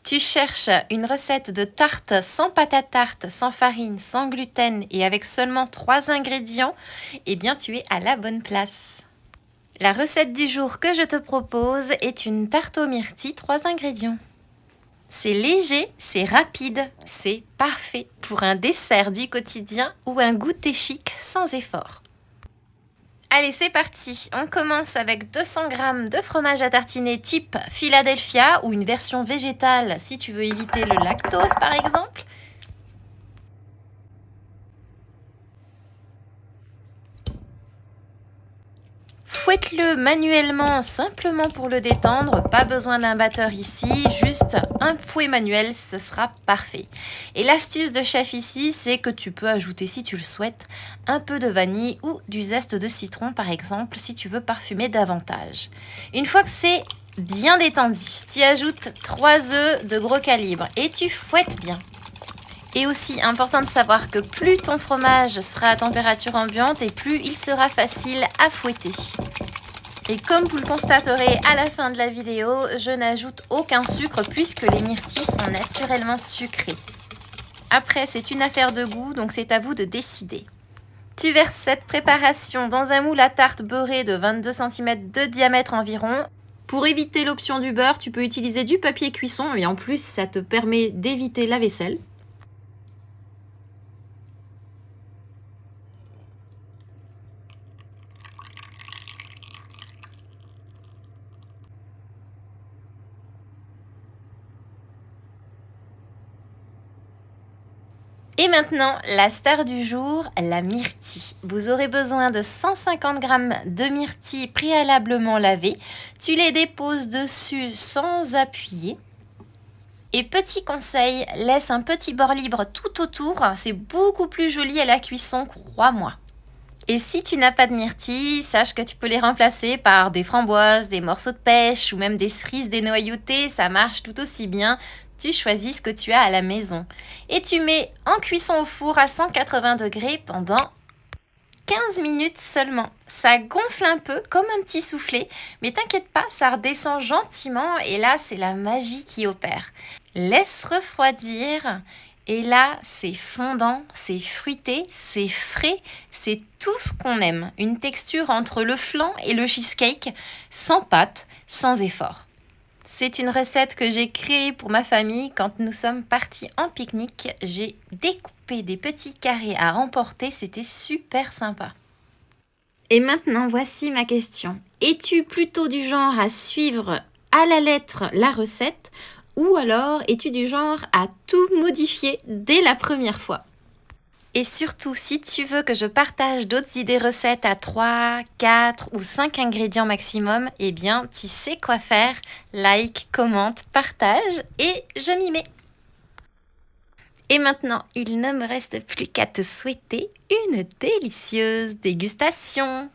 Tu cherches une recette de tarte sans pâte à tarte, sans farine, sans gluten et avec seulement 3 ingrédients? Eh bien, tu es à la bonne place. La recette du jour que je te propose est une tarte aux myrtilles, 3 ingrédients. C'est léger, c'est rapide, c'est parfait pour un dessert du quotidien ou un goûter chic sans effort. Allez, c'est parti. On commence avec 200 g de fromage à tartiner type Philadelphia ou une version végétale si tu veux éviter le lactose par exemple. Fouette-le manuellement, simplement pour le détendre, pas besoin d'un batteur ici, juste un fouet manuel, ce sera parfait. Et l'astuce de chef ici, c'est que tu peux ajouter, si tu le souhaites, un peu de vanille ou du zeste de citron par exemple, si tu veux parfumer davantage. Une fois que c'est bien détendu, tu ajoutes 3 œufs de gros calibre et tu fouettes bien. Et aussi, important de savoir que plus ton fromage sera à température ambiante et plus il sera facile à fouetter. Et comme vous le constaterez à la fin de la vidéo, je n'ajoute aucun sucre puisque les myrtilles sont naturellement sucrées. Après, c'est une affaire de goût, donc c'est à vous de décider. Tu verses cette préparation dans un moule à tarte beurré de 22 cm de diamètre environ. Pour éviter l'option du beurre, tu peux utiliser du papier cuisson et en plus, ça te permet d'éviter la vaisselle. Et maintenant, la star du jour, la myrtille. Vous aurez besoin de 150 g de myrtilles préalablement lavées. Tu les déposes dessus sans appuyer. Et petit conseil, laisse un petit bord libre tout autour. C'est beaucoup plus joli à la cuisson, crois-moi. Et si tu n'as pas de myrtilles, sache que tu peux les remplacer par des framboises, des morceaux de pêche ou même des cerises dénoyautées. Ça marche tout aussi bien. Tu choisis ce que tu as à la maison. Et tu mets en cuisson au four à 180 degrés pendant 15 minutes seulement. Ça gonfle un peu comme un petit soufflet, mais t'inquiète pas, ça redescend gentiment et là, c'est la magie qui opère. Laisse refroidir et là, c'est fondant, c'est fruité, c'est frais, c'est tout ce qu'on aime. Une texture entre le flan et le cheesecake, sans pâte, sans effort. C'est une recette que j'ai créée pour ma famille quand nous sommes partis en pique-nique. J'ai découpé des petits carrés à emporter, c'était super sympa. Et maintenant, voici ma question. Es-tu plutôt du genre à suivre à la lettre la recette ou alors es-tu du genre à tout modifier dès la première fois? Et surtout, si tu veux que je partage d'autres idées recettes à 3, 4 ou 5 ingrédients maximum, eh bien, tu sais quoi faire. Like, commente, partage et je m'y mets. Et maintenant, il ne me reste plus qu'à te souhaiter une délicieuse dégustation.